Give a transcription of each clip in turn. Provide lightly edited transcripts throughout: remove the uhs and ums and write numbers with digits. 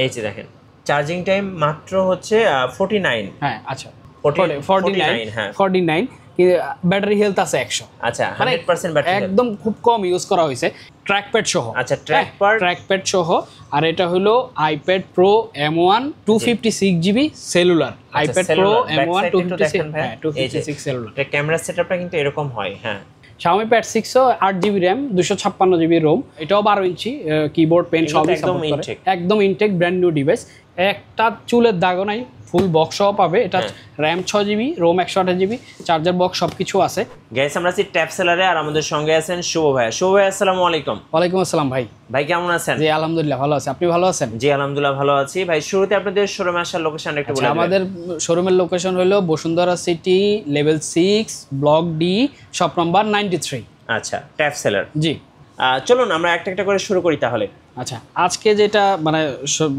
এই যে দেখেন চার্জিং টাইম মাত্র হচ্ছে 49। হ্যাঁ আচ্ছা 49 হ্যাঁ 49, ব্যাটারি হেলথ আছে 100। আচ্ছা 100% ব্যাটারি একদম খুব কম ইউজ করা হয়েছে, ট্র্যাকপ্যাড সহ। আচ্ছা ট্র্যাকপ্যাড সহ। আর এটা হলো iPad pro M1 256GB cellular. IPad pro M1 256 cellular. এটা ক্যামেরা সেটআপটা কিন্তু এরকম হয়। হ্যাঁ Xiaomi Pad 6 8GB RAM 256GB ROM, এটাও 12 ইঞ্চি কিবোর্ড পেন সবই সাপোর্ট করে, একদম ইনটেক ব্র্যান্ড নিউ ডিভাইস। একটা চুলের দাগও নাই, ফুল বক্স সহ পাবে। এটা RAM 6GB, ROM 128GB, charger box সবকিছু আছে। গাইস আমরা আছি ট্যাপ সেলারে, আর আমাদের সঙ্গে আছেন শুভ ভাই। শুভ ভাই আসসালামু আলাইকুম। ওয়ালাইকুম আসসালাম ভাই। ভাই কেমন আছেন? জি আলহামদুলিল্লাহ ভালো আছি, আপনি ভালো আছেন? জি আলহামদুলিল্লাহ ভালো আছি। ভাই শুরুতে আপনাদের শোরুমে আসার লোকেশন একটু বলে দিন। আমাদের শোরুমের লোকেশন হলো Bashundhara city, level 6, block D, shop number 93। আচ্ছা ট্যাপ সেলার। জি চলুন আমরা একটা একটা করে শুরু করি তাহলে। আচ্ছা আজকে যেটা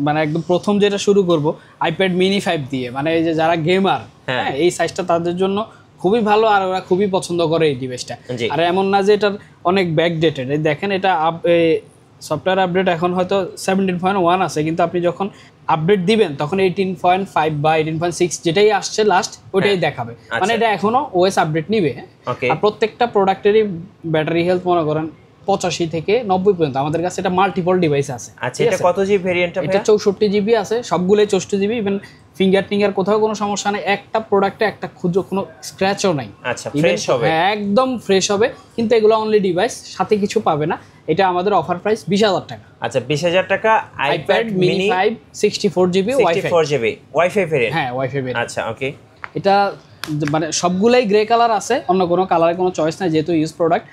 মানে একদম প্রথম যেটা শুরু করব আইপ্যাড মিনি 5 দিয়ে, মানে এই যে যারা গেমার, হ্যাঁ এই সাইজটা তাদের জন্য খুবই ভালো, আর ওরা খুবই পছন্দ করে এই ডিভাইসটা। আর এমন না যে এটার অনেক ব্যাকডেটেড, এই দেখেন এটা সফটওয়্যার আপডেট এখন হয়তো 17.1 আছে, কিন্তু আপনি যখন আপডেট দিবেন তখন 18.5 বা 18.6 যেটাই আসছে লাস্ট ওইটাই দেখাবে। মানে এটা এখনো ওএস আপডেট নিবে। আর প্রত্যেকটা প্রোডাক্টেরই ব্যাটারি হেলথ মনে করেন 85 থেকে 90 পর্যন্ত। আমাদের কাছে এটা মাল্টিপল ডিভাইস আছে। আচ্ছা এটা কত জিবি ভেরিয়েন্ট? এটা 64GB আছে, সবগুলোই 64GB। ইভেন ফিঙ্গার কোথাও কোনো সমস্যা নেই, একটা প্রোডাক্টে একটা ক্ষুদ্র কোনো স্ক্র্যাচও নাই। আচ্ছা ফ্রেশ হবে, একদম ফ্রেশ হবে। কিন্তু এগুলো অনলি ডিভাইস, সাথে কিছু পাবে না। এটা আমাদের অফার প্রাইস 20,000 টাকা। আচ্ছা 20,000 টাকা iPad mini 5 64GB wifi variant. হ্যাঁ ওয়াইফাই ভেরিয়েন্ট। আচ্ছা ওকে। এটা মানে সবগুলাই গ্রে কালার আছে, অন্য কোনো কালারের কোনো চয়েস নাই যেহেতু ইউজ প্রোডাক্ট।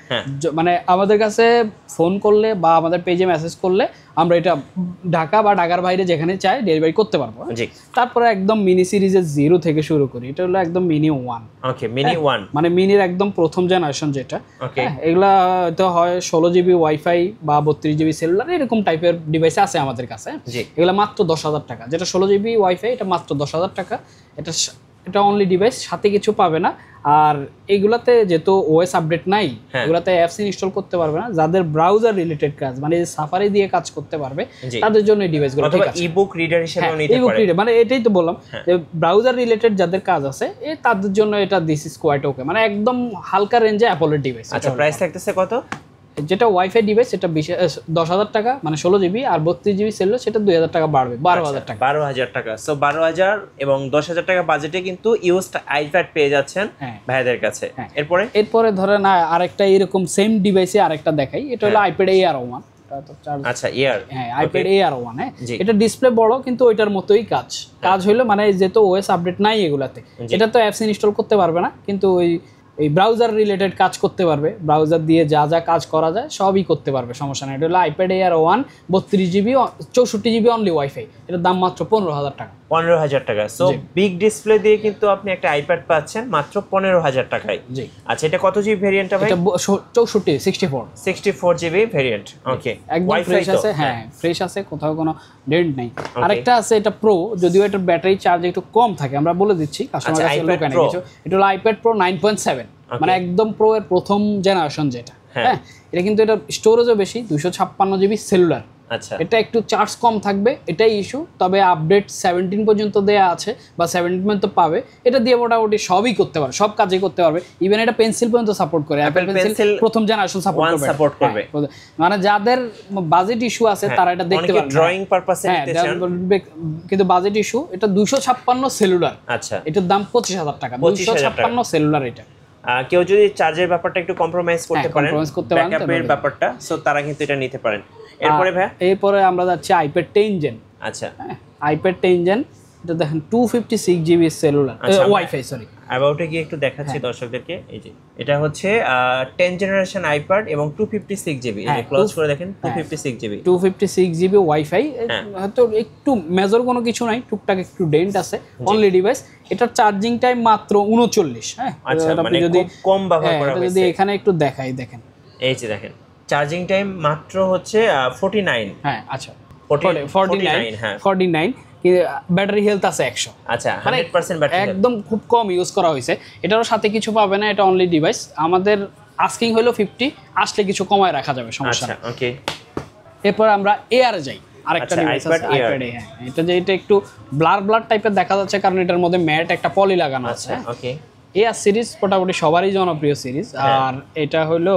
মানে আমাদের কাছে ফোন করলে বা আমাদের পেজে মেসেজ করলে আমরা এটা ঢাকা বা ঢাকার বাইরে যেখানে চাই ডেলিভারি করতে পারবো। তারপরে একদম মিনি সিরিজের 0 থেকে শুরু করি, এটা হলো একদম মিনি 1। ওকে মিনি 1 মানে মিনির একদম প্রথম জেনারেশন যেটা। এগুলা হয়তো হয় 16GB ওয়াইফাই বা 32GB সেলুলার, এরকম টাইপের ডিভাইস আছে আমাদের কাছে। এগুলা মাত্র 10,000 টাকা। যেটা 16GB ওয়াইফাই এটা মাত্র 10,000 টাকা। এটা অনলি ডিভাইস, সাথে কিছু পাবে না। আর এইগুলাতে যেহেতু ওএস আপডেট নাই, এগুলাতে অ্যাপস ইনস্টল করতে পারবে না। যাদের ব্রাউজার রিলেটেড কাজ, মানে সাফারি দিয়ে কাজ করতে পারবে, তাদের জন্য এই ডিভাইসগুলো ঠিক আছে। ইবুক রিডার হিসেবেও নিতে পারে। ইবুক রিডার মানে এটাই তো বললাম যে ব্রাউজার রিলেটেড যাদের কাজ আছে তাদের জন্য এটা দিস ইজ কোয়াইট ওকে, মানে একদম হালকা রেঞ্জে অ্যাপলের ডিভাইস। আচ্ছা প্রাইস থাকতেছে কত? যেটা ওয়াইফাই ডিভাইস সেটা 10,000 টাকা, মানে 16GB, আর 32GB সেলুলার সেটা 2,000 টাকা বাড়বে, 12,000 টাকা। 12,000 টাকা। সো 12,000 এবং 10,000 টাকা বাজেটে কিন্তু ইউজড আইপ্যাড পেয়ে যাচ্ছেন ভাইদের কাছে। এরপরে ধরেন আরেকটা এরকম সেম ডিভাইসে আরেকটা দেখাই, এটা হলো আইপ্যাড AR1। আচ্ছা এয়ার, হ্যাঁ আইপ্যাড AR1। হ্যাঁ এটা ডিসপ্লে বড়, কিন্তু ওইটার মতোই কাজ হইলো, মানে যেহেতু ওএস আপডেট নাই এগুলাতে, এটা তো অ্যাপস ইনস্টল করতে পারবে না, কিন্তু এই ব্রাউজার রিলেটেড কাজ করতে পারবে। ব্রাউজার দিয়ে যা যা কাজ করা যায় সবই করতে পারবে, সমস্যা নেই। এটা হলো iPad AR1 32GB 64GB only wifi. এটার দাম মাত্র 15,000 টাকা। 15,000 টাকা। সো বিগ ডিসপ্লে দিয়ে কিন্তু আপনি একটা আইপ্যাড পাচ্ছেন মাত্র 15,000 টাকায়। জি আচ্ছা এটা কত জিবি ভেরিয়েন্টটা ভাই? এটা 64GB ভেরিয়েন্ট। ওকে একদম ফ্রেশ আছে। হ্যাঁ ফ্রেশ আছে, কোথাও কোনো ডেন্ট নেই। আরেকটা আছে এটা প্রো, যদিও এটার ব্যাটারি চার্জ একটু কম থাকে, আমরা বলে দিচ্ছি কাস্টমার কাছে লোক আনে কিছু। এটা হলো আইপ্যাড প্রো 9.7, মানে একদম প্রো এর প্রথম জেনারেশন যেটা। হ্যাঁ এটা কিন্তু এটা স্টোরেজও বেশি, 256GB সেলুলার। আচ্ছা এটা একটু চার্জ কম থাকবে, এটাই ইস্যু। তবে আপডেট 17 পর্যন্ত দেয়া আছে বা 17 পর্যন্ত পাবে। এটা দিয়ে মোটামুটি সবই করতে পারবে, সব কাজই করতে পারবে। ইভেন এটা পেন্সিল পর্যন্ত সাপোর্ট করে, অ্যাপল পেন্সিল প্রথম জেনারেশন সাপোর্ট করবে। মানে যাদের বাজেট ইস্যু আছে তারা এটা দেখতে পারবে, ড্রয়িং পারপাসে নিতে চান, কিন্তু বাজেট ইস্যু। এটা 256 সেলুলার। আচ্ছা এটার দাম 25,000 টাকা। 256 সেলুলার। এটা কেউ যদি চার্জের ব্যাপারটা একটু কম্প্রোমাইজ করতে পারেন, ব্যাকআপের ব্যাপারটা, সো তারা কিন্তু এটা নিতে পারেন। এরপরে আমরা যাচ্ছি আইপ্যাড 10 জেন। আচ্ছা আইপ্যাড 10 জেন, এটা দেখেন 256GB সেলুলার ওয়াইফাই। সরি অ্যাবাউটে গিয়ে একটু দেখাচ্ছি দর্শকদেরকে। এই যে এটা হচ্ছে 10 জেনারেশন আইপ্যাড এবং 256GB। এই যে ক্লোজ করে দেখেন 256GB ওয়াইফাই। হয়তো একটু মেজর কোনো কিছু নাই, টুকটাক একটু ডেন্ট আছে, অনলি ডিভাইস। এটার চার্জিং টাইম মাত্র 39। হ্যাঁ আচ্ছা মানে খুব কম ব্যবহার করা হয়েছে। যদি এখানে একটু দেখাই, দেখেন এই যে দেখেন চার্জিং টাইম মাত্র হচ্ছে 49। হ্যাঁ আচ্ছা 49, ব্যাটারি হেলথ আছে 100। আচ্ছা 100% ব্যাটারি, একদম খুব কম ইউজ করা হয়েছে। এটারও সাথে কিছু পাবে না, এটা অনলি ডিভাইস। আমাদের আস্কিং হলো 50, আসলে কিছু কমায় রাখা যাবে, সমস্যা নেই। ওকে এরপর আমরা এআর যাই। আরেকটা ডিভাইস আছে আইপ্যাড এয়ার। এটা যে এটা একটু ব্লার টাইপের দেখা যাচ্ছে কারণ এটার মধ্যে ম্যাট একটা পলি লাগানো আছে। ওকে, এয়ার সিরিজ মোটামুটি সবারই জনপ্রিয় সিরিজ। আর এটা হলো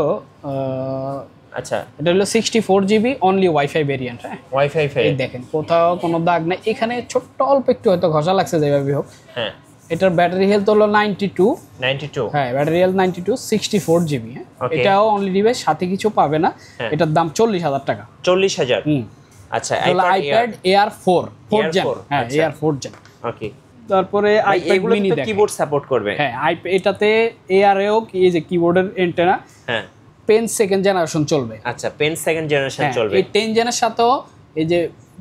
আচ্ছা এটা হলো 64 জিবি অনলি ওয়াইফাই ভেরিয়েন্ট। হ্যাঁ ওয়াইফাই এই দেখেন কোথাও কোনো দাগ নেই, এখানে ছোট্ট অল্প একটু হয়তো ঘষা লাগছে যেভাবে হোক। হ্যাঁ এটার ব্যাটারি হেলথ হলো 92। হ্যাঁ ব্যাটারি হেলথ 92, 64 জিবি। হ্যাঁ এটাও অনলি ডিভাইস, সাথে কিছু পাবে না। এটার দাম 40,000 টাকা। 40,000। আচ্ছা আইপ্যাড এয়ার 4 জেন। হ্যাঁ এয়ার 4 জেন। ওকে, তারপরে আইপ্যাড মিনি তো কিবোর্ড সাপোর্ট করবে। হ্যাঁ এটাতে এআরএও এই যে কিবোর্ডের এন্টেনা, হ্যাঁ পেন সেকেন্ড জেনারেশন চলবে। আচ্ছা পেন সেকেন্ড জেনারেশন চলবে। এই 10 জেনের সাথেও এই যে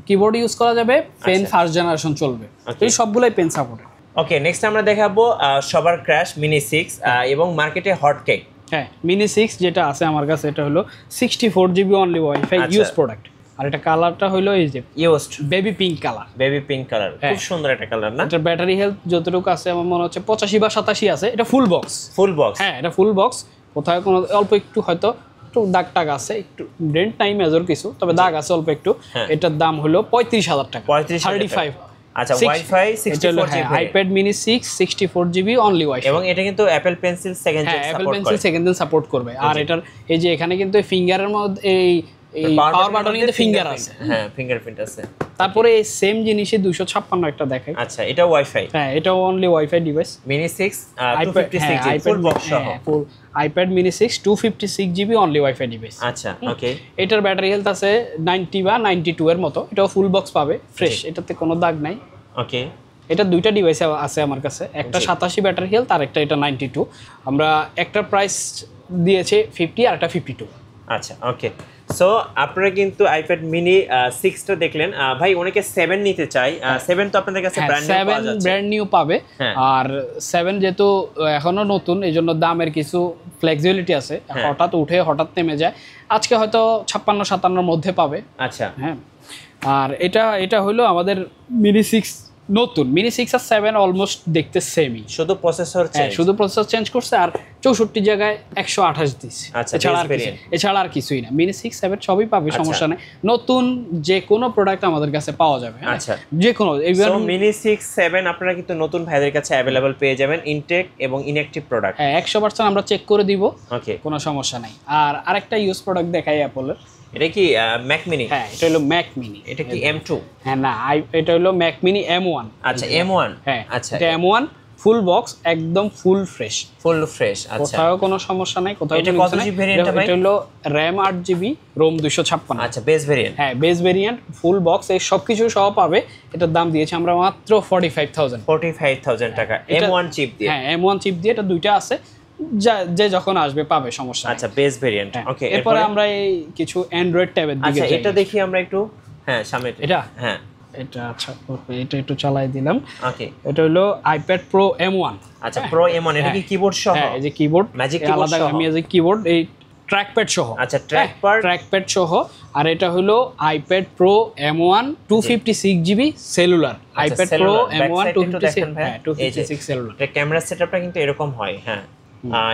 কিবোর্ড ইউজ করা যাবে, পেন ফার্স্ট জেনারেশন চলবে। এই সবগুলাই পেন সাপোর্টেড। ওকে, নেক্সট আমরা দেখাবো সবার ক্র্যাশ মিনি 6 এবং মার্কেটে হট কেক। হ্যাঁ মিনি 6 যেটা আছে আমার কাছে এটা হলো 64 GB only wifi use product. আর এটা কালারটা হলো এই যে used baby pink colour. Baby pink colour, খুব সুন্দর একটা কালার না? এটার ব্যাটারি হেলথ যতটুকু আছে আমার মনে হচ্ছে 85 বা 87 আছে। এটা ফুল বক্স। Full box? হ্যাঁ এটা ফুল বক্স। কোথাও কোনো অল্প একটু হয়তো একটু দাগ টাগ আছে, একটু ডেন্ট নাই মেজর কিছু, তবে দাগ আছে অল্প একটু। এটার দাম হলো 35,000 টাকা। 35,000। আচ্ছা wifi 64 GB iPad mini 6 64 GB only wifi. এবং এটা কিন্তু Apple Pencil second gen support করে। Apple Pencil second gen support করবে। আর এটার এই যে এখানে কিন্তু ফিঙ্গারের মধ্যে এই পাওয়ার বাটনে কিন্তু ফিঙ্গার আছে। হ্যাঁ ফিঙ্গারপ্রিন্ট আছে। তারপরে এই সেম জিনিসে 256 একটা দেখাই। আচ্ছা এটা ওয়াইফাই? হ্যাঁ এটাও only wifi device. Mini 6 256 GB full box সহ। Full iPad mini 6 256 GB only wifi device. আচ্ছা ওকে, এটার ব্যাটারি হেলথ আছে 90 বা 92 এর মতো। এটাও ফুল বক্স পাবে ফ্রেশ, এটাতে কোনো দাগ নাই। ওকে, এটা দুইটা ডিভাইস আছে আমার কাছে, একটা 87 ব্যাটারি হেলথ আর একটা এটা 92। আমরা একটা প্রাইস দিয়েছে 50 আর একটা 52। আচ্ছা ওকে, সো আপনারা কিন্তু আইপ্যাড মিনি 6টা দেখলেন। ভাই অনেকে 7 নিতে চায়, 7 তো আপনাদের কাছে ব্র্যান্ড নিউ পাওয়া যাচ্ছে। 7 ব্র্যান্ড নিউ পাবে। আর 7 যেহেতু এখনো নতুন এইজন্য দামের কিছু ফ্লেক্সিবিলিটি আছে, হঠাৎ উঠে হঠাৎ নেমে যায়। আজকে হয়তো 56-57 মধ্যে পাবে। আচ্ছা হ্যাঁ আর এটা হলো আমাদের মিনি 6 নতুন। মিনি 6 আর 7 অলমোস্ট দেখতে সেমই, শুধু প্রসেসর চেঞ্জ। শুধু প্রসেসর চেঞ্জ করছে আর 64 জায়গায় 128 দিচ্ছে। আচ্ছা এছাড়া আর কিছুই না। মিনি 6 7 সবই পাবে, সমস্যা নেই। নতুন যে কোনো প্রোডাক্ট আমাদের কাছে পাওয়া যাবে। আচ্ছা যে কোনো সো মিনি 6 7 আপনারা কিন্তু নতুন ভাইদের কাছে अवेलेबल পেয়ে যাবেন, ইনটেক এবং ইনঅ্যাকটিভ প্রোডাক্ট। হ্যাঁ 100% আমরা চেক করে দিব। ওকে কোনো সমস্যা নাই। আর আরেকটা ইউজ প্রোডাক্ট দেখাই অ্যাপলের। এটা কি ম্যাক মিনি? হ্যাঁ এটা হলো ম্যাক মিনি। এটা কি M2? হ্যাঁ না এটা হলো ম্যাক মিনি M1। আচ্ছা M1। হ্যাঁ আচ্ছা এটা M1 ফুল বক্স, একদম ফুল ফ্রেশ। আচ্ছা কোথাও কোনো সমস্যা নাই, কোথাও এটা কত জিবি ভেরিয়েন্ট ভাই? এটা হলো RAM 8 জিবি ROM 256। আচ্ছা বেস ভেরিয়েন্ট? হ্যাঁ বেস ভেরিয়েন্ট ফুল বক্স, এই সবকিছু সহ পাবে। এটার দাম দিয়েছি আমরা মাত্র 45,000 টাকা M1 চিপ দিয়ে। হ্যাঁ M1 চিপ দিয়ে। এটা দুইটা আছে, যে যখন আসবে পাবে, সমস্যা আচ্ছা বেস ভেরিয়েন্ট। ওকে এরপরে আমরা এই কিছু অ্যান্ড্রয়েড ট্যাবের দিকে আচ্ছা এটা দেখি আমরা একটু। হ্যাঁ সামনে এটা। হ্যাঁ এটা আচ্ছা এটা একটু চালাই দিলাম। ওকে এটা হলো আইপ্যাড প্রো M1। আচ্ছা প্রো M1 এটা কি কিবোর্ড সহ? হ্যাঁ এই যে কিবোর্ড ম্যাজিক কিবোর্ড সহ। আমি এই যে কিবোর্ড এই ট্র্যাকপ্যাড সহ। আচ্ছা ট্র্যাকপ্যাড সহ। আর এটা হলো iPad pro M1 256 GB cellular. IPad pro M1 256 cellular. এটা ক্যামেরা সেটআপটা কিন্তু এরকম হয়। হ্যাঁ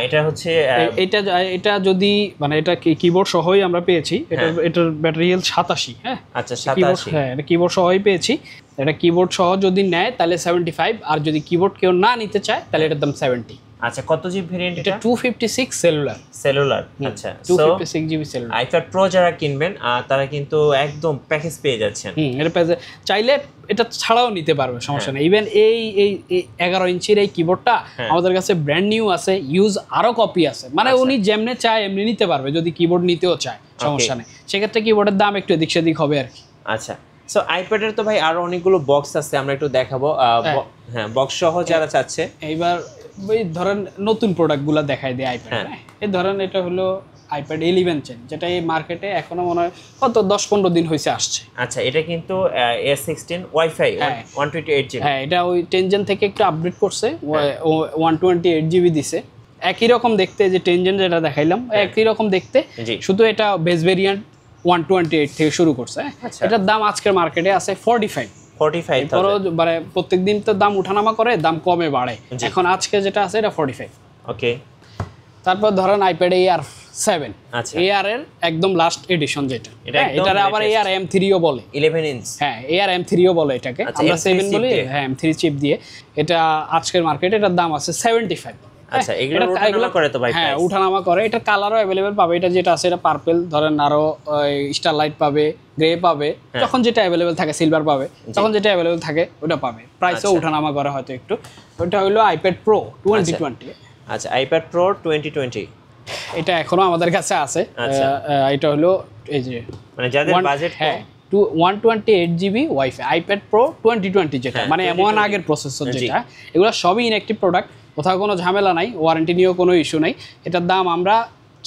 এটা হচ্ছে এটা যদি মানে এটা কিবোর্ড সহই আমরা পেয়েছি। এটার ব্যাটারি হেলথ 87। হ্যাঁ আচ্ছা 87। হ্যাঁ এটা কিবোর্ড সহই পেয়েছি। এটা কিবোর্ড সহ যদি নেয় তাহলে 75, আর যদি কিবোর্ড কেউ না নিতে চায় তাহলে এটার দাম 70। আচ্ছা কত জিবি ভেরিয়েন্ট এটা? 256 সেলুলার। আচ্ছা 256 জিবি সেলুলার। আইপ্যাড প্রো যারা কিনবেন তারা কিন্তু একদম প্যাকেজ পেয়ে যাচ্ছেন। এটা চাইলে এটা ছাড়াও নিতে পারবে, সমস্যা নেই। ইভেন এই 11 ইঞ্চির এই কিবোর্ডটা আমাদের কাছে ব্র্যান্ড নিউ আছে, ইউজ আরো কপি আছে। মানে উনি যেমনে চায় এমনি নিতে পারবে, যদি কিবোর্ড নিতেও চায় সমস্যা নেই। সেক্ষেত্রে কিবোর্ডের দাম একটু এদিক সেদিক হবে আর কি। আচ্ছা সো আইপ্যাডের তো ভাই আরো অনেকগুলো বক্স আছে, আমরা একটু দেখাবো। হ্যাঁ বক্স সহ যারা চাচ্ছে। এইবার ওই ধরেন নতুন প্রোডাক্টগুলো দেখাই দেয় আইপ্যাড। এই ধরেন এটা হলো আইপ্যাড 11 চেন, যেটা এই মার্কেটে এখনো মনে হয় কত 10-15 দিন হয়েছে আসছে। আচ্ছা এটা কিন্তু A16 ওয়াইফাই 128 জিবি। হ্যাঁ এটা ওই 10 জেন থেকে একটু আপডেট করছে, 128 জিবি দিছে। একই রকম দেখতে, যে 10 জেন যেটা দেখাইলাম একই রকম দেখতে, শুধু এটা বেস ভেরিয়েন্ট 128 থেকে শুরু করছে। এটার দাম আজকের মার্কেটে আছে 45,000। মানে প্রত্যেকদিন তো দাম উঠানামা করে, দাম কমে বাড়ে। এখন আজকে যেটা আছে এটা 45। ওকে তারপর ধরেন আইপ্যাড এয়ার 7 আচ্ছা AR এর একদম লাস্ট এডিশন যেটা এটার আবার AR M3 ও বলে 11 ইঞ্চ হ্যাঁ AR M3 ও বলে এটাকে আমরা 7 বলি হ্যাঁ M3 চিপ দিয়ে এটা আজকের মার্কেটে এটার দাম আছে 75 আচ্ছা এগুলো ওঠানামা করে তো ভাই হ্যাঁ ওঠানামা করে এটা কালারও अवेलेबल পাবে এটা যেটা আছে এটা পার্পল ধরেন আরো স্টার লাইট পাবে গ্রে পাবে যখন যেটা अवेलेबल থাকে সিলভার পাবে তখন যেটা अवेलेबल থাকে ওটা পাবে প্রাইসও ওঠানামা করে হয়তো একটু ওটা হলো আইপ্যাড প্রো 2020 আচ্ছা আইপ্যাড প্রো 2020 এটা এখনো আমাদের কাছে আছে এটা হলো এই যে মানে যাদের বাজেট হ্যাঁ 128GB ওয়াইফাই আইপ্যাড প্রো 2020 যেটা মানে M1 আগের প্রসেসর যেটা এগুলো সবই ইনঅ্যাক্টিভ প্রোডাক্ট কোথাও কোনো ঝামেলা নাই ওয়ারেন্টি নিয়েও কোনো ইস্যু নাই এটার দাম আমরা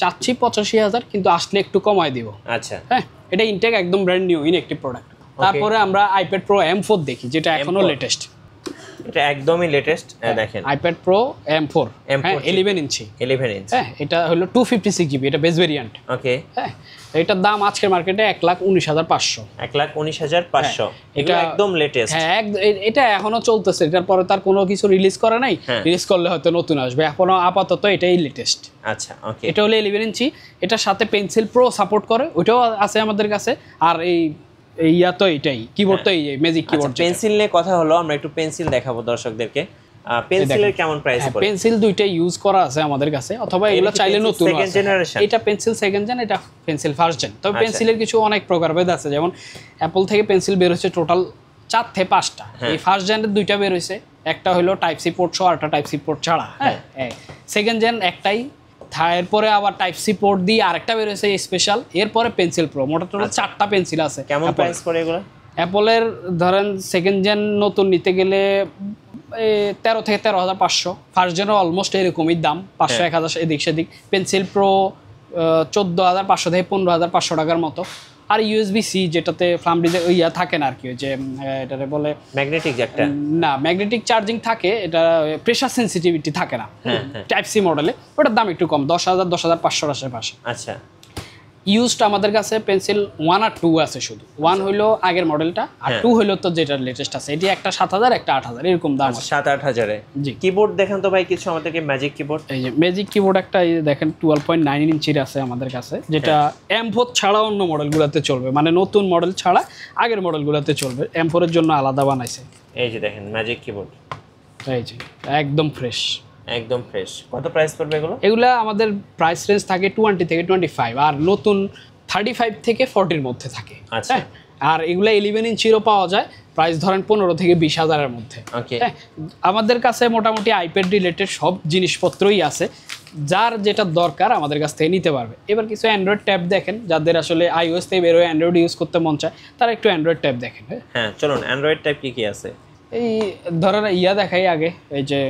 চাচ্ছি 85,000 কিন্তু আসলে একটু কমায় দিব আচ্ছা হ্যাঁ এটা ইনটেক একদম ব্র্যান্ড নিউ ইনঅ্যাক্টিভ প্রোডাক্ট তারপরে আমরা আইপ্যাড প্রো M4 দেখি যেটা এখনো লেটেস্ট এটা একদমই লেটেস্ট দেখেন আইপ্যাড প্রো M4 হ্যাঁ 11 ইঞ্চি হ্যাঁ এটা হলো 256GB এটা বেস ভেরিয়েন্ট ওকে হ্যাঁ এটার দাম আজকের মার্কেটে 1,19,500 1,19,500 এটা একদম লেটেস্ট হ্যাঁ এটা এখনো চলতেছে এটার পরে তার কোনো কিছু রিলিজ করে নাই রিলিজ করলে হয়তো নতুন আসবে এখনো আপাতত এটাই লেটেস্ট আচ্ছা ওকে এটা হলো 11 ইঞ্চি এটার সাথে পেন্সিল প্রো সাপোর্ট করে ওটাও আছে আমাদের কাছে আর এই ইয়া তো এটাই কিবোর্ড তো এই ম্যাজিক কিবোর্ড পেন্সিল নিয়ে কথা হলো আমরা একটু পেন্সিল দেখাবো দর্শকদেরকে পেন্সিলের কেমন প্রাইস পড়ে পেন্সিল দুইটা ইউজ করা আছে আমাদের কাছে অথবা এগুলো চাইলে নতুন সেকেন্ড জেনারেশন এটা পেন্সিল সেকেন্ড জেন এটা পেন্সিল ফার্স্ট জেন তবে পেন্সিলের কিছু অনেক প্রকারভেদ আছে যেমন অ্যাপল থেকে পেন্সিল বের হচ্ছে টোটাল 4 থেকে 5টা এই ফার্স্ট জেনের দুইটা বের হইছে একটা হলো টাইপ সি পোর্ট সহ আর একটা টাইপ সি পোর্ট ছাড়া হ্যাঁ সেকেন্ড জেন একটাই এরপরে আবার টাইপ সি পোর্ট দিয়ে আরেকটা বের হয়েছে স্পেশাল এরপরে পেন্সিল প্রো মোট টোটাল 4টা পেন্সিল আছে কেমন প্রাইস পড়ে এগুলো অ্যাপলের ধরেন সেকেন্ড জেন নতুন নিতে গেলে 13 থেকে 13,500 ফার্স্ট জেনও অলমোস্ট এরকমই দাম 500-1,000 এদিক সেদিক পেন্সিল প্রো 14,500 থেকে 15,500 টাকার মতো আর ইউএসবি সি যেটাতে ফ্লাম ইয়া থাকে না আর কি যে এটারে বলে ম্যাগনেটিক একটা না ম্যাগনেটিক চার্জিং থাকে এটা প্রেসার সেন্সিটিভিটি থাকে না টাইপ সি মডেলে ওটার দাম একটু কম 10,000-10,500 আশেপাশে আচ্ছা ইউজড আমাদের কাছে পেন্সিল 1 আর 2 আছে শুধু 1 হলো আগের মডেলটা আর 2 হলো তো যেটা লেটেস্ট আছে এটি একটা 7,000 একটা 8,000 এরকম দাম আছে 7-8 এ জি কিবোর্ড দেখেন তো ভাই কিছু আমাদেরকে ম্যাজিক কিবোর্ড এই যে ম্যাজিক কিবোর্ড একটা এই দেখেন 12.9 ইঞ্চির আছে আমাদের কাছে যেটা M4 ছাড়া অন্য মডেলগুলোতে চলবে মানে নতুন মডেল ছাড়া আগের মডেলগুলোতে চলবে M4 এর জন্য আলাদা বানাইছে এই যে দেখেন ম্যাজিক কিবোর্ড এই যে একদম ফ্রেশ একদম ফ্রেশ কত প্রাইস পড়বে এগুলো আমাদের প্রাইস রেঞ্জ থাকে 20 থেকে 25 আর নতুন 35 থেকে 40 এর মধ্যে থাকে আচ্ছা আর এগুলো 11 ইঞ্চিরও পাওয়া যায় প্রাইস ধরেন 15 থেকে 20,000 এর মধ্যে আমাদের কাছে মোটামুটি আইপ্যাড রিলেটেড সব জিনিসপত্রই আছে যার যেটা দরকার আমাদের কাছ থেকে নিতে পারবে এবার কিছু অ্যান্ড্রয়েড ট্যাব দেখেন যাদের আসলে আইওএস থেকে বের হয়ে অ্যান্ড্রয়েড ইউজ করতে মন চায় তারা একটু অ্যান্ড্রয়েড ট্যাব দেখেন হ্যাঁ চলুন অ্যান্ড্রয়েড ট্যাব কি আছে এই ধরেন ইয়া দেখাই আগে এই যে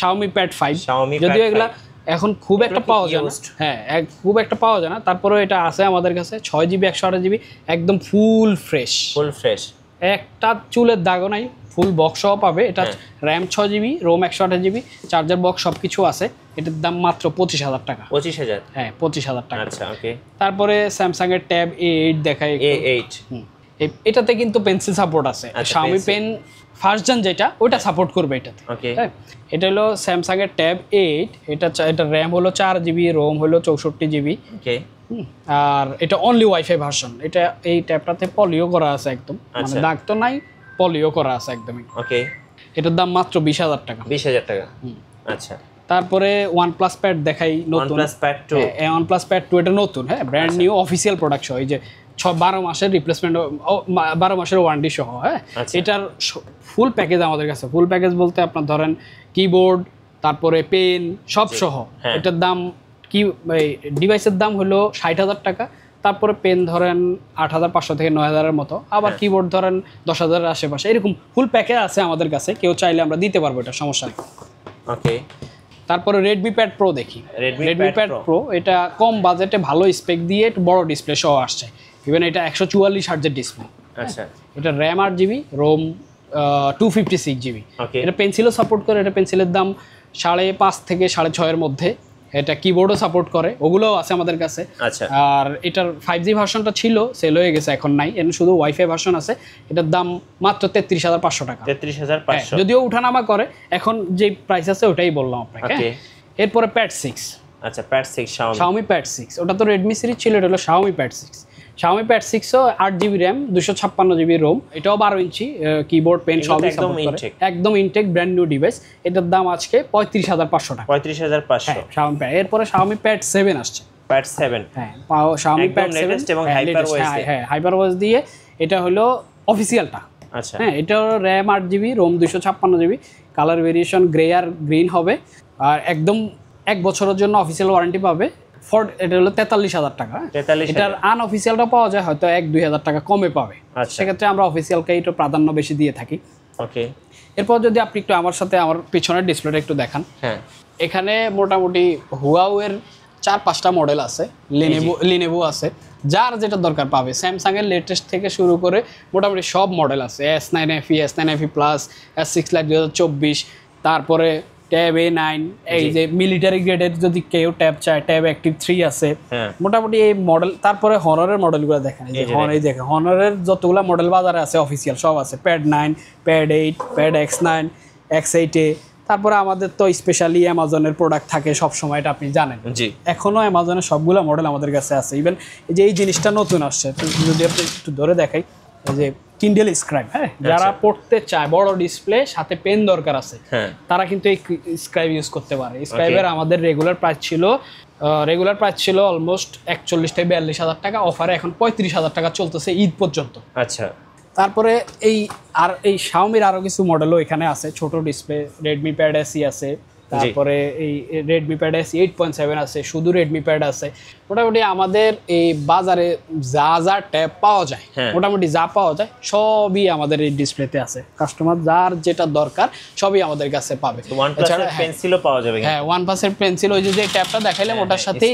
Xiaomi Pad 5 যদিও এগুলা এখন খুব একটা পাওয়া যায় না হ্যাঁ খুব একটা পাওয়া যায় না তারপরেও এটা আছে আমাদের কাছে 6GB 128GB একদম ফুল ফ্রেশ একটা চুলের দাগও নাই ফুল বক্স সহ পাবে এটা RAM 6GB ROM 128GB charger box সবকিছু আছে এটার দাম মাত্র 25,000 টাকা 25,000 হ্যাঁ 25,000 টাকা আচ্ছা ওকে তারপরে স্যামসাং এর ট্যাব A8 দেখাই A8 এটাতে কিন্তু পেন্সিল সাপোর্ট আছে Xiaomi পেন ফার্স্ট জেন যেটা ওটা সাপোর্ট করবে এটাতে ওকে এটা হলো স্যামসাং এর ট্যাব 8 এটা RAM হলো 4GB ROM হলো 64GB ওকে আর এটা অনলি ওয়াইফাই ভার্সন এটা এই ট্যাবটাতে পলিও করা আছে একদম মানে দাগ তো নাই পলিও করা আছে একদমই ওকে এটার দাম মাত্র 20,000 টাকা 20,000 টাকা আচ্ছা তারপরে OnePlus Pad দেখাই নতুন OnePlus Pad 2 OnePlus Pad 2 এটা নতুন হ্যাঁ ব্র্যান্ড নিউ অফিসিয়াল প্রোডাক্ট এই যে 12 মাসের রিপ্লেসমেন্ট 12 মাসের ওয়ারেন্টি সহ হ্যাঁ এটার ফুল প্যাকেজ আমাদের কাছে ফুল প্যাকেজ বলতে আপনার ধরেন কিবোর্ড তারপরে পেন সব সহ এটার দাম কি ডিভাইসের দাম হলো 60,000 টাকা তারপরে পেন ধরেন 8,500 থেকে 9,000 এর মতো আবার কিবোর্ড ধরেন 10,000 এর আশেপাশে এরকম ফুল প্যাকেজ আছে আমাদের কাছে কেউ চাইলে আমরা দিতে পারবো এটা সমস্যা নেই ওকে তারপরে Redmi Pad Pro দেখি Redmi Pad Pro এটা কম বাজেটে ভালো স্পেক দিয়ে একটু বড় ডিসপ্লে সহ আসছে ইভেন এটা 144 হার্টজের ডিসপ্লে আচ্ছা এটা RAM 8GB ROM 256GB এটা পেন্সিলও সাপোর্ট করে এটা পেন্সিলের দাম 5.5 থেকে 6.5 এর মধ্যে এটা কিবোর্ডও সাপোর্ট করে ওগুলোও আছে আমাদের কাছে আচ্ছা আর এটার 5G ভার্সনটা ছিল সেল হয়ে গেছে এখন নাই এর শুধু ওয়াইফাই ভার্সন আছে এটার দাম মাত্র 33,500 টাকা 33,500 যদিও উঠানামা করে এখন যে প্রাইস আছে ওটাই বললাম আপনাকে এরপরে Pad 6 আচ্ছা প্যাড 6 Xiaomi Pad 6 ওটা তো Redmi সিরিজ ছিল, এটা হলো Xiaomi Pad 6। Xiaomi Pad 6 ও 8GB RAM 256GB ROM, এটাও 12 ইঞ্চি কিবোর্ড পেন সবই সাপোর্ট করে, একদম ইনটেক ব্র্যান্ড নিউ ডিভাইস। এটার দাম আজকে 35,500 টাকা। 35,500 Xiaomi Pad। এরপরে Xiaomi Pad 7 আসছে। Pad 7 হ্যাঁ Xiaomi Pad 7 এবং HyperOS হ্যাঁ HyperOS দিয়ে, এটা হলো অফিসিয়ালটা। আচ্ছা হ্যাঁ এটা RAM 8GB ROM 256GB, colour variation grey আর গ্রিন হবে, আর একদম 1 বছরের জন্য অফিসিয়াল ওয়ারেন্টি পাবে। এটা হলো 43,000 টাকা। এটার আনঅফিসিয়ালটা পাওয়া যায় হয়তো 1-2 হাজার টাকা কমে পাবে, সেক্ষেত্রে আমরা অফিসিয়ালকে একটু প্রাধান্য বেশি দিয়ে থাকি। ওকে, এরপর যদি আপনি একটু আমার সাথে আমার পিছনের ডিসপ্লেটা একটু দেখান। হ্যাঁ এখানে মোটামুটি হুয়াওয়ের 4-5টা মডেল আছে, লিনেভো আছে, যার যেটা দরকার পাবে। স্যামসাং এর লেটেস্ট থেকে শুরু করে মোটামুটি সব মডেল আছে, S9 FE, S9 FE plus, S6 Lite 2024, তারপরে ট্যাব A9, এই যে মিলিটারি গ্রেডের যদি কেউ ট্যাব চায়, ট্যাব অ্যাক্টিভ 3 আছে। মোটামুটি এই মডেল। তারপরে হনারের মডেলগুলো দেখেন, এই দেখেন হনারের যতগুলো মডেল বাজারে আছে অফিসিয়াল সব আছে, pad 9, pad 8, pad X9, X8A। তারপরে আমাদের তো স্পেশালি অ্যামাজনের প্রোডাক্ট থাকে সব সময়, এটা আপনি জানেন। এখনো অ্যামাজনের সবগুলো মডেল আমাদের কাছে আছে। ইভেন এই যে এই জিনিসটা নতুন আসছে, যদি আপনি একটু ধরে দেখাই, এই যে কিন্ডেল স্ক্রাইব, হ্যাঁ যারা পড়তে চায়, বড় ডিসপ্লে সাথে পেন দরকার আছে, তারা কিন্তু এই স্ক্রাইব ইউজ করতে পারে। স্ক্রাইবের আমাদের রেগুলার প্রাইস ছিল অলমোস্ট 41,000-42,000 টাকা, অফারে এখন 35,000 টাকা চলতেছে ঈদ পর্যন্ত। আচ্ছা, তারপরে এই Xiaomi-র আরো কিছু মডেলও এখানে আছে, ছোট ডিসপ্লে। Redmi Pad SE আছে, তারপরে এই Redmi Pad SE 8.7 আছে, শুধু Redmi Pad আছে। মোটামুটি আমাদের এই বাজারে যা ট্যাব পাওয়া যায়, মোটামুটি যা পাওয়া যায় সবই আমাদের এই ডিসপ্লেতে আছে। কাস্টমার যার যেটা দরকার সবই আমাদের কাছে পাবে। OnePlus এর পেন্সিলও পাওয়া যাবে। হ্যাঁ OnePlus এর পেন্সিল, ওই যে ট্যাবটা দেখাইলাম ওটার সাথে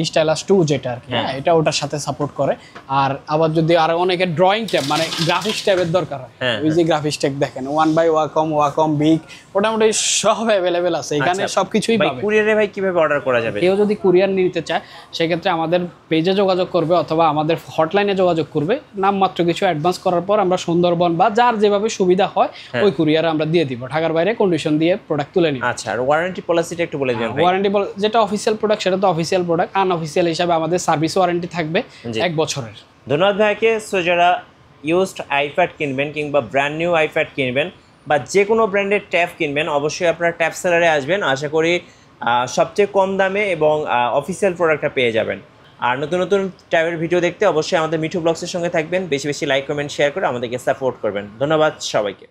স্টাইলাস 2 যেটা আর কি, এটা ওটার সাথে সাপোর্ট করে। আর আবার যদি আরো অনেকে ড্রয়িং ট্যাব মানে গ্রাফিক্স ট্যাবের দরকার হয়, ওই যে গ্রাফিক্স ট্যাব দেখেন 1 by Wacom বিগ, মোটামুটি সব অ্যাভেলেবেল আছে এখানে, সবকিছুই পাবে। কুরিয়ারে ভাই কিভাবে অর্ডার করা যাবে? কেউ যদি কুরিয়ার নিতে চায় সেক্ষেত্রে আমাদের পেজে যোগাযোগ করবে অথবা আমাদের হটলাইনে যোগাযোগ করবে। নামমাত্র কিছু অ্যাডভান্স করার পর আমরা সুন্দরবন বা যার যেভাবে সুবিধা হয় ওই কুরিয়ারে আমরা দিয়ে দিব, ঢাকার বাইরে কন্ডিশন দিয়ে প্রোডাক্ট তুলে নিব। আচ্ছা, আর ওয়ারেন্টি পলিসিটা একটু বলে দিন ভাই। ওয়ারেন্টি যেটা অফিসিয়াল প্রোডাক্ট সেটা তো অফিসিয়াল প্রোডাক্ট, আনঅফিসিয়াল হিসাবে আমাদের সার্ভিস ওয়ারেন্টি থাকবে 1 বছরের। ধন্যবাদ ভাইকে। সো যারা ইউজড আইপ্যাড কিনবেন কিংবা ব্র্যান্ড নিউ আইপ্যাড কিনবেন বা যে কোনো ব্র্যান্ডের ট্যাব কিনবেন, অবশ্যই আপনারা ট্যাব সেলারে আসবেন। আশা করি সবচেয়ে কম দামে এবং অফিসিয়াল প্রোডাক্টটা পেয়ে যাবেন। আর নতুন নতুন ট্যাবের ভিডিও দেখতে অবশ্যই আমাদের মিঠু ব্লগসের সঙ্গে থাকবেন। বেশি বেশি লাইক কমেন্ট শেয়ার করে আমাদেরকে সাপোর্ট করবেন। ধন্যবাদ সবাইকে।